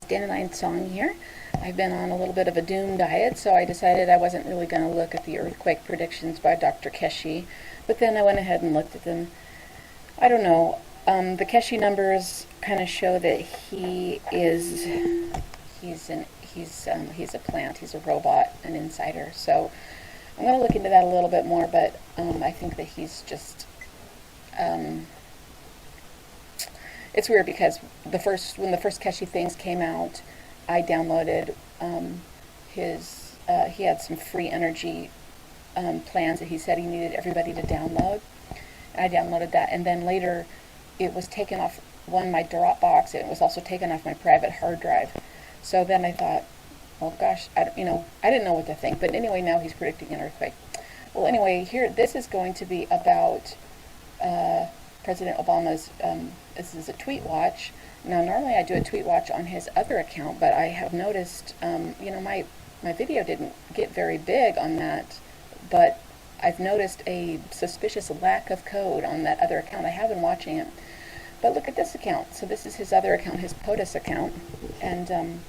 Dandelion Song here. I've been on a little bit of a doom diet, so I decided I wasn't really going to look at the earthquake predictions by Dr. Keshi, but then I went ahead and looked at them. I don't know. The Keshi numbers kind of show that he's a plant, he's a robot, an insider. So I'm going to look into that a little bit more, but I think that he's just it's weird because when the first Keshi things came out, I downloaded he had some free energy plans that he said he needed everybody to download. And I downloaded that, and then later it was taken off my Dropbox, and it was also taken off my private hard drive. So then I thought, well, gosh, I didn't know what to think. But anyway, now he's predicting an earthquake. Well, anyway, this is going to be about President Obama's, this is a tweet watch. Now, normally I do a tweet watch on his other account, but I have noticed, my video didn't get very big on that, but I've noticed a suspicious lack of code on that other account. I have been watching it. But look at this account. So this is his other account, his POTUS account, and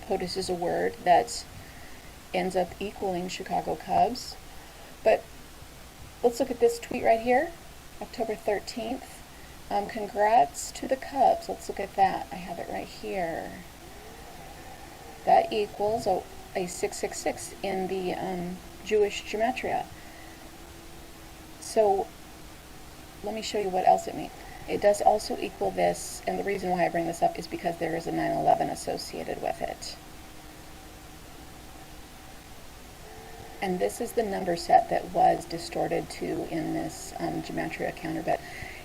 POTUS is a word that ends up equaling Chicago Cubs. But let's look at this tweet right here, October 13th. Congrats to the Cubs. Let's look at that. I have it right here. That equals a 666 in the Jewish gematria. So let me show you what else it means. It does also equal this, and the reason why I bring this up is because there is a 9/11 associated with it. And this is the number set that was distorted too in this gematria counter. But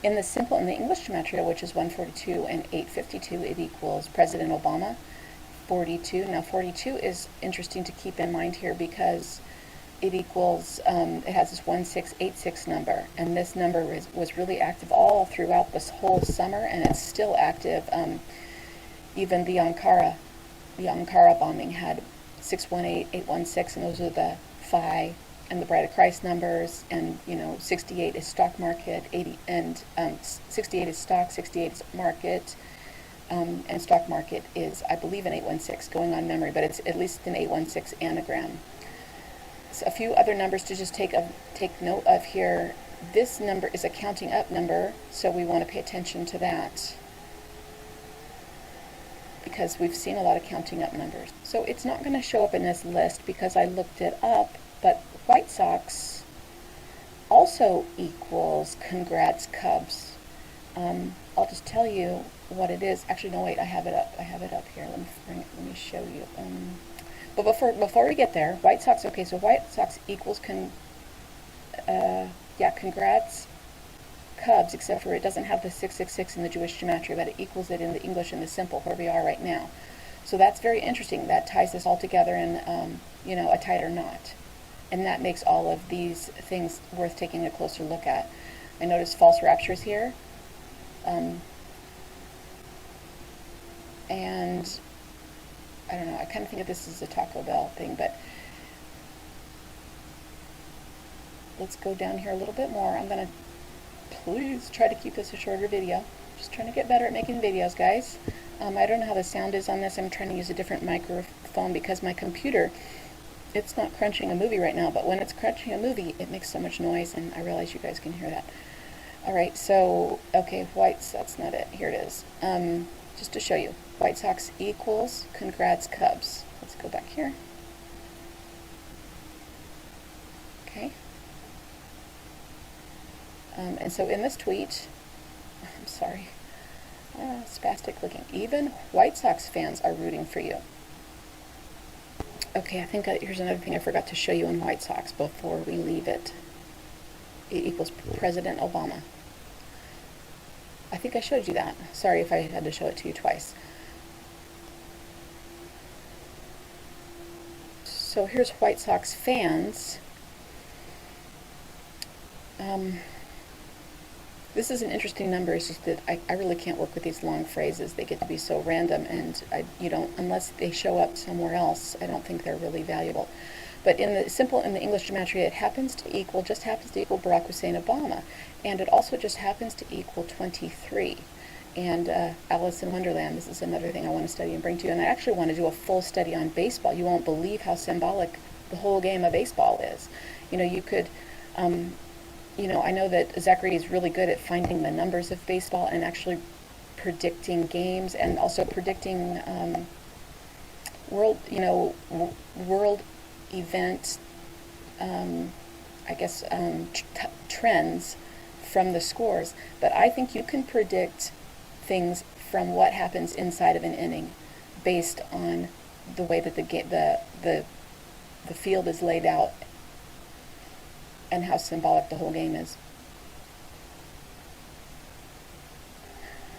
in the English gematria, which is 142 and 852, it equals President Obama, 42. Now 42 is interesting to keep in mind here because it equals, it has this 1686 number, and this number was really active all throughout this whole summer, and it's still active. Even the Ankara bombing had 618, 816, and those are the Phi and the Bride of Christ numbers, and 68 is stock market, 80 and 68 is stock, 68 is market, and stock market is, I believe, an 816, going on memory, but it's at least an 816 anagram. So a few other numbers to just take note of here. This number is a counting up number, so we want to pay attention to that because we've seen a lot of counting up numbers. So it's not going to show up in this list because I looked it up, but White Sox also equals congrats Cubs. I'll just tell you what it is. Actually, no, wait, I have it up here. Let me show you. But before we get there, White Sox, okay, so White Sox equals congrats Cubs, except for it doesn't have the 666 in the Jewish gematria, but it equals it in the English and the simple, where we are right now. So that's very interesting. That ties this all together in, a tighter knot. And that makes all of these things worth taking a closer look at. I noticed false raptures here. And I don't know, I kind of think of this as a Taco Bell thing, but let's go down here a little bit more. I'm going to please try to keep this a shorter video. Just trying to get better at making videos, guys. I don't know how the sound is on this. I'm trying to use a different microphone because my computer, it's not crunching a movie right now, but when it's crunching a movie, it makes so much noise, and I realize you guys can hear that. Alright, so, okay, Whites, that's not it. Here it is. Just to show you. White Sox equals congrats Cubs. Let's go back here. Okay. And so in this tweet, I'm sorry, spastic looking. Even White Sox fans are rooting for you. Okay, I think here's another thing I forgot to show you in White Sox before we leave it. It equals President Obama. I think I showed you that. Sorry if I had to show it to you twice. So here's White Sox fans. This is an interesting number. It's just that I really can't work with these long phrases. They get to be so random, and unless they show up somewhere else, I don't think they're really valuable. But in the English gematria, it just happens to equal Barack Hussein Obama, and it also just happens to equal 23. and Alice in Wonderland. This is another thing I want to study and bring to you. And I actually want to do a full study on baseball. You won't believe how symbolic the whole game of baseball is. You know, you could, I know that Zachary is really good at finding the numbers of baseball and actually predicting games, and also predicting world event, trends from the scores. But I think you can predict things from what happens inside of an inning based on the way that the field is laid out and how symbolic the whole game is.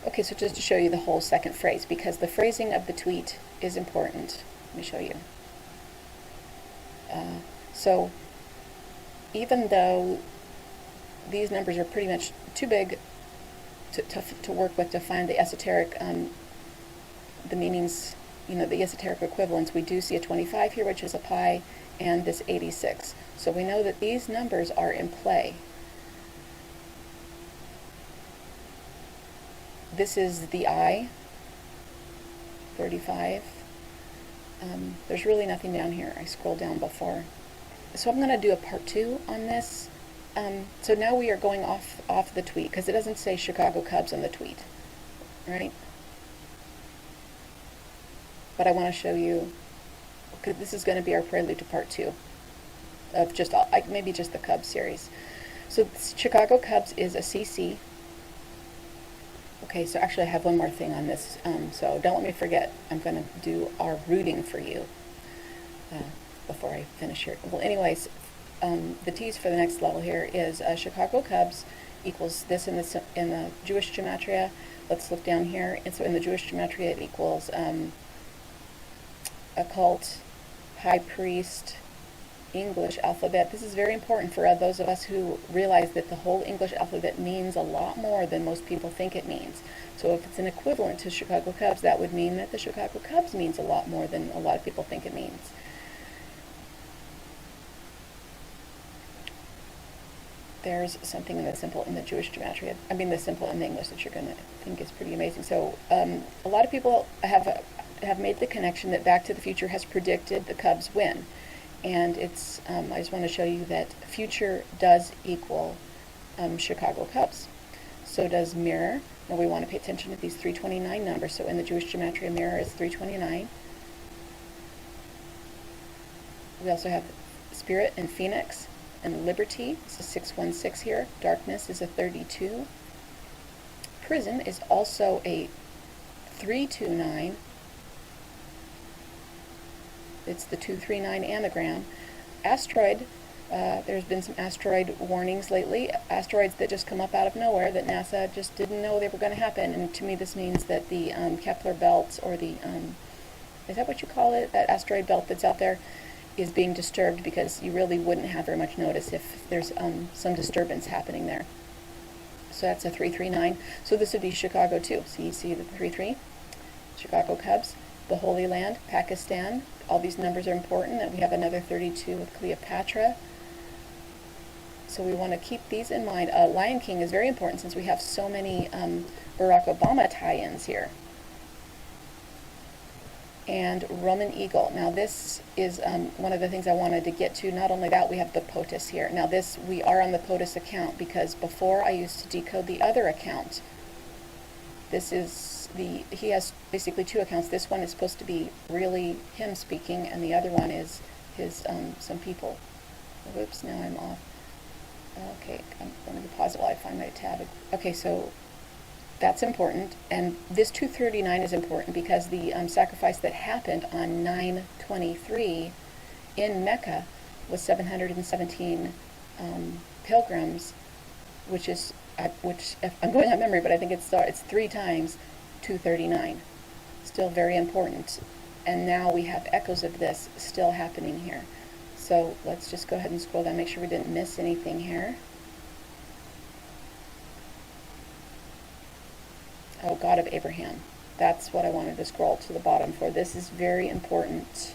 Okay, so just to show you the whole second phrase, because the phrasing of the tweet is important. Let me show you. So even though these numbers are pretty much too big to work with to find the esoteric, the meanings, the esoteric equivalents, we do see a 25 here, which is a pi, and this 86. So we know that these numbers are in play. This is the I, 35. There's really nothing down here. I scrolled down before. So I'm going to do a part 2 on this. So now we are going off the tweet, because it doesn't say Chicago Cubs on the tweet, right? But I want to show you, because this is going to be our prelude to part 2 of just maybe just the Cubs series. So Chicago Cubs is a CC. Okay, so actually I have one more thing on this, so don't let me forget. I'm going to do our rooting for you before I finish here. Well, anyways, the T's for the next level here is Chicago Cubs equals this in the Jewish gematria. Let's look down here. And so in the Jewish gematria, it equals occult, high priest, English alphabet. This is very important for those of us who realize that the whole English alphabet means a lot more than most people think it means. So if it's an equivalent to Chicago Cubs, that would mean that the Chicago Cubs means a lot more than a lot of people think it means. There's something in the simple in the Jewish gematria, the simple in the English, that you're going to think is pretty amazing. So a lot of people have made the connection that Back to the Future has predicted the Cubs win. And it's, I just want to show you that future does equal Chicago Cubs. So does mirror. Now we want to pay attention to these 329 numbers. So in the Jewish gematria, mirror is 329. We also have spirit and phoenix and liberty. It's a 616 here. Darkness is a 32. Prison is also a 329. It's the 239 anagram. Asteroid, there's been some asteroid warnings lately. Asteroids that just come up out of nowhere that NASA just didn't know they were going to happen. And to me this means that the Kepler belt, or the, is that what you call it? That asteroid belt that's out there is being disturbed, because you really wouldn't have very much notice if there's some disturbance happening there. So that's a 339. So this would be Chicago too. So you see the 33, Chicago Cubs, the Holy Land, Pakistan. All these numbers are important, and we have another 32 with Cleopatra. So we want to keep these in mind. Lion King is very important, since we have so many Barack Obama tie-ins here. And Roman Eagle. Now this is one of the things I wanted to get to. Not only that, we have the POTUS here. Now this, we are on the POTUS account, because before I used to decode the other account. This is he has basically 2 accounts. This one is supposed to be really him speaking, and the other one is his some people. Whoops, now I'm off. Okay, I'm going to pause it while I find my tab. Okay, so that's important, and this 239 is important because the sacrifice that happened on 9/23 in Mecca was 717 pilgrims, which is which, if I'm going on memory, but I think it's 3 times 239. Still very important. And now we have echoes of this still happening here. So let's just go ahead and scroll down, make sure we didn't miss anything here. Oh, God of Abraham. That's what I wanted to scroll to the bottom for. This is very important.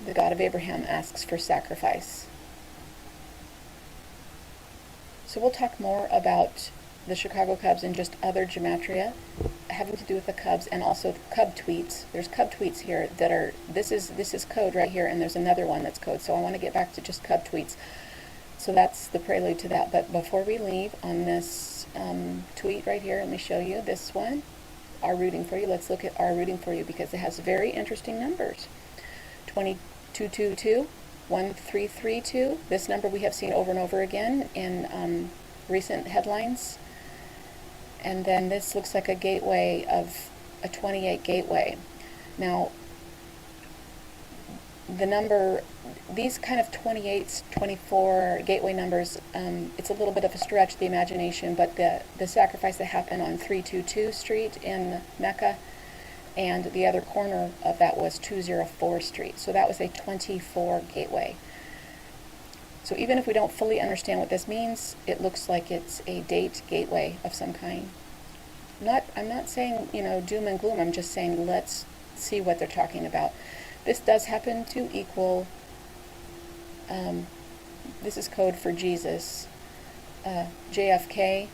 The God of Abraham asks for sacrifice. So we'll talk more about the Chicago Cubs and just other gematria having to do with the Cubs, and also Cub tweets. There's Cub tweets here that are, this is code right here, and there's another one that's code. So I want to get back to just Cub tweets. So that's the prelude to that. But before we leave on this tweet right here, let me show you this one, our rooting for you. Let's look at our rooting for you because it has very interesting numbers. 2222, 1332. This number we have seen over and over again in recent headlines. And then this looks like a gateway of a 28 gateway. Now, the number, these kind of 28s, 24 gateway numbers, it's a little bit of a stretch, the imagination, but the sacrifice that happened on 322 Street in Mecca, and the other corner of that was 204 Street. So that was a 24 gateway. So even if we don't fully understand what this means, it looks like it's a date gateway of some kind. I'm not saying, doom and gloom. I'm just saying let's see what they're talking about. This does happen to equal, this is code for Jesus, JFK,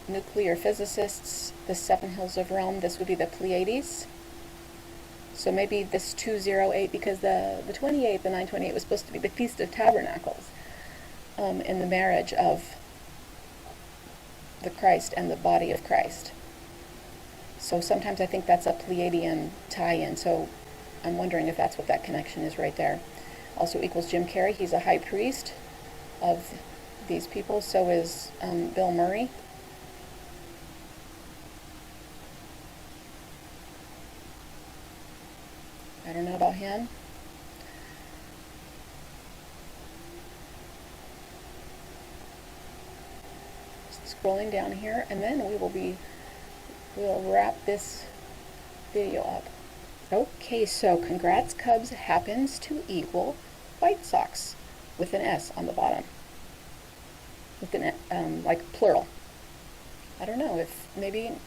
nuclear physicists, the seven hills of Rome. This would be the Pleiades. So maybe this 208, because the 28th, the 928 was supposed to be the Feast of Tabernacles, in the marriage of the Christ and the body of Christ. So sometimes I think that's a Pleiadian tie-in. So I'm wondering if that's what that connection is right there. Also equals Jim Carrey. He's a high priest of these people. So is Bill Murray. I don't know about him. Just scrolling down here, and then we'll wrap this video up. Okay, so congrats Cubs happens to equal White Sox with an S on the bottom, with an like plural. I don't know if maybe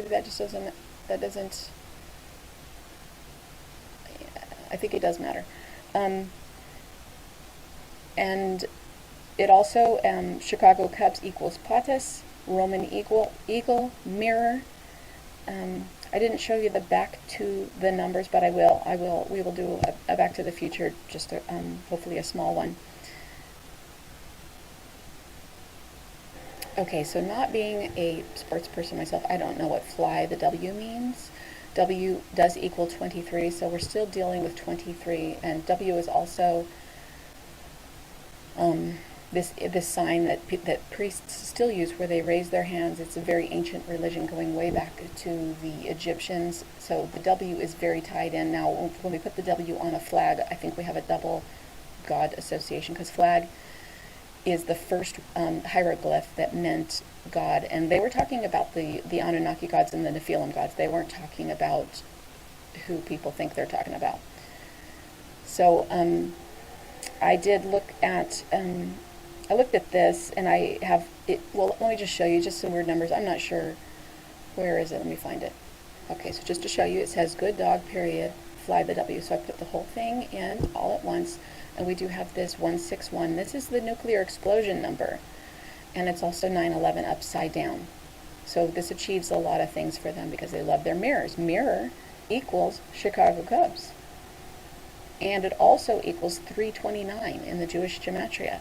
that just doesn't. I think it does matter. And it also, Chicago Cubs equals Patas, Roman eagle, mirror. I didn't show you the back to the numbers, but I will. We will do a back to the future, just hopefully a small one. Okay, so not being a sports person myself, I don't know what fly the W means. W does equal 23, so we're still dealing with 23, and W is also this sign that priests still use, where they raise their hands. It's a very ancient religion going way back to the Egyptians, so the W is very tied in. Now, when we put the W on a flag, I think we have a double God association, because flag is the first hieroglyph that meant God, and they were talking about the Anunnaki gods and the Nephilim gods. They weren't talking about who people think they're talking about. So I did look at I looked at this, and I have it. Well, let me just show you just some weird numbers. I'm not sure, where is it? Let me find it. Okay, so just to show you, it says good dog period fly the W. So I put the whole thing in all at once, and we do have this 161. This is the nuclear explosion number, and it's also 9/11 upside down. So this achieves a lot of things for them because they love their mirrors. Mirror equals Chicago Cubs, and it also equals 329 in the Jewish gematria.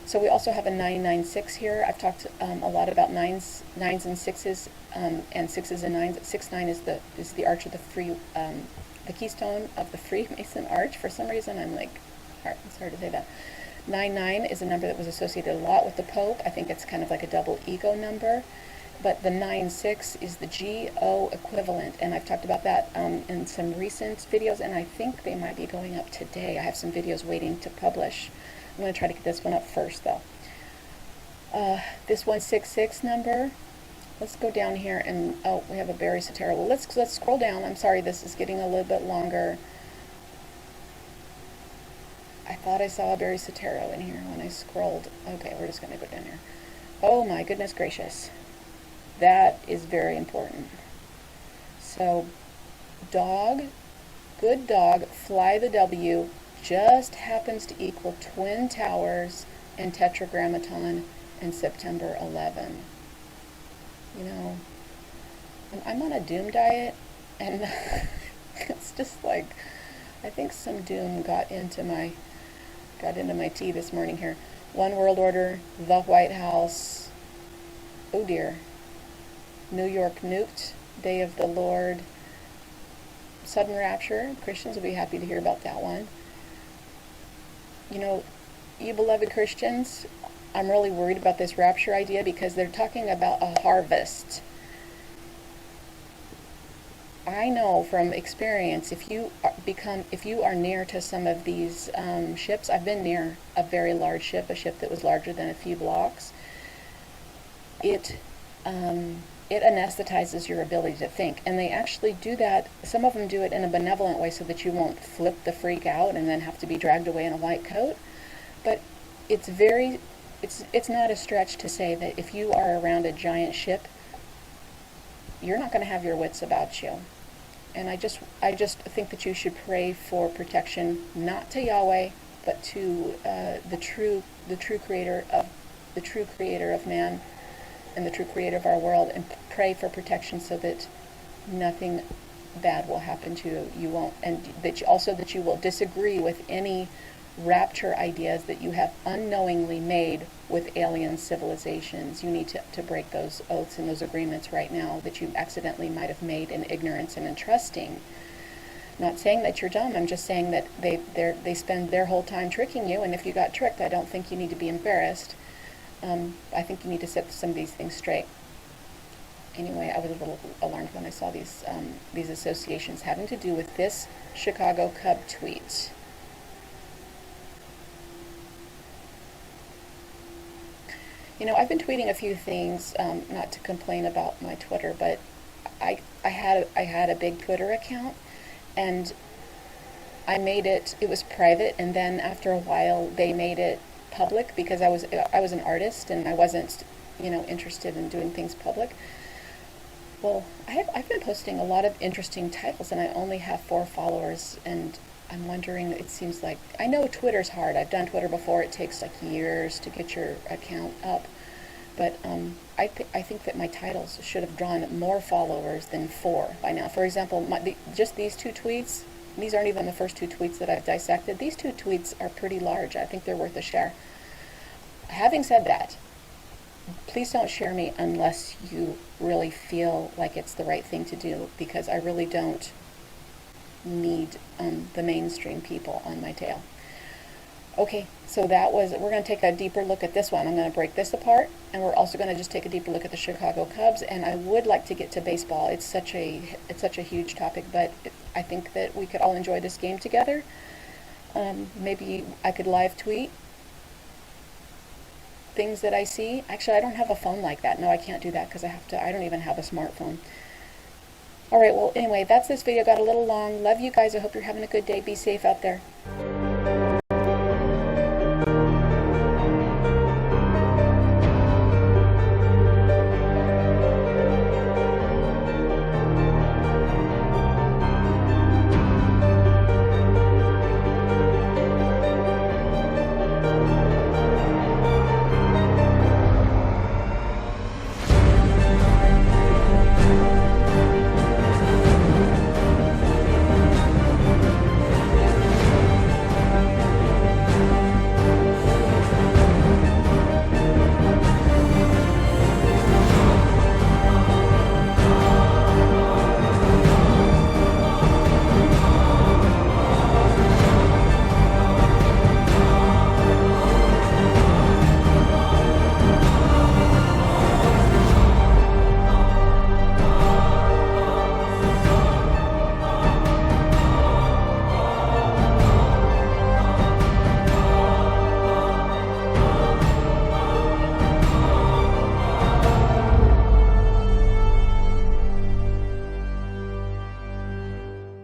So we also have a 996 here. I've talked a lot about nines and sixes, and sixes and nines. 6-9 is the arch of the keystone of the Freemason arch. For some reason, it's hard to say that. 9-9 is a number that was associated a lot with the Pope. I think it's kind of like a double ego number. But the 9-6 is the GO equivalent, and I've talked about that in some recent videos, and I think they might be going up today. I have some videos waiting to publish. I'm going to try to get this one up first, though. This 166 number, let's go down here, and we have a Barry Soetoro. Well, let's scroll down. I'm sorry, this is getting a little bit longer. I thought I saw a Barry Soetoro in here when I scrolled. Okay, we're just going to go down here. Oh my goodness gracious. That is very important. So, dog, good dog, fly the W, just happens to equal Twin Towers and Tetragrammaton and September 11. You know, I'm on a doom diet, and it's just like, I think some doom got into my tea this morning here. One World Order, the White House, oh dear, New York nuked, Day of the Lord, sudden rapture. Christians will be happy to hear about that one. You know, you beloved Christians, I'm really worried about this rapture idea because they're talking about a harvest. I know from experience, if you are near to some of these ships, I've been near a very large ship, a ship that was larger than a few blocks. It anesthetizes your ability to think, and they actually do that. Some of them do it in a benevolent way so that you won't flip the freak out and then have to be dragged away in a white coat. But it's not a stretch to say that if you are around a giant ship, you're not going to have your wits about you. And I just think that you should pray for protection, not to Yahweh, but to the true creator of man and the true creator of our world, and pray for protection so that nothing bad will happen to you. You won't, and that you will disagree with any rapture ideas that you have unknowingly made with alien civilizations. You need to break those oaths and those agreements right now that you accidentally might have made in ignorance and in trusting. Not saying that you're dumb, I'm just saying that they spend their whole time tricking you, and if you got tricked, I don't think you need to be embarrassed. I think you need to set some of these things straight. Anyway, I was a little alarmed when I saw these associations having to do with this Chicago Cub tweet. You know, I've been tweeting a few things, not to complain about my Twitter, but I had a big Twitter account, and I made it was private, and then after a while they made it public because I was an artist and I wasn't, interested in doing things public. Well, I've been posting a lot of interesting titles, and I only have 4 followers, and I'm wondering, it seems like, I know Twitter's hard. I've done Twitter before. It takes like years to get your account up. But I think that my titles should have drawn more followers than 4 by now. For example, just these 2 tweets, these aren't even the first 2 tweets that I've dissected. These 2 tweets are pretty large. I think they're worth a share. Having said that, please don't share me unless you really feel like it's the right thing to do, because I really don't need the mainstream people on my tail. Okay, so we're going to take a deeper look at this one. I'm going to break this apart, and we're also going to just take a deeper look at the Chicago Cubs, and I would like to get to baseball. It's such a huge topic, but I think that we could all enjoy this game together. Maybe I could live tweet things that I see. Actually, I don't have a phone like that. No, I can't do that because I don't even have a smartphone. Alright, well, anyway, that's this video. Got a little long. Love you guys. I hope you're having a good day. Be safe out there.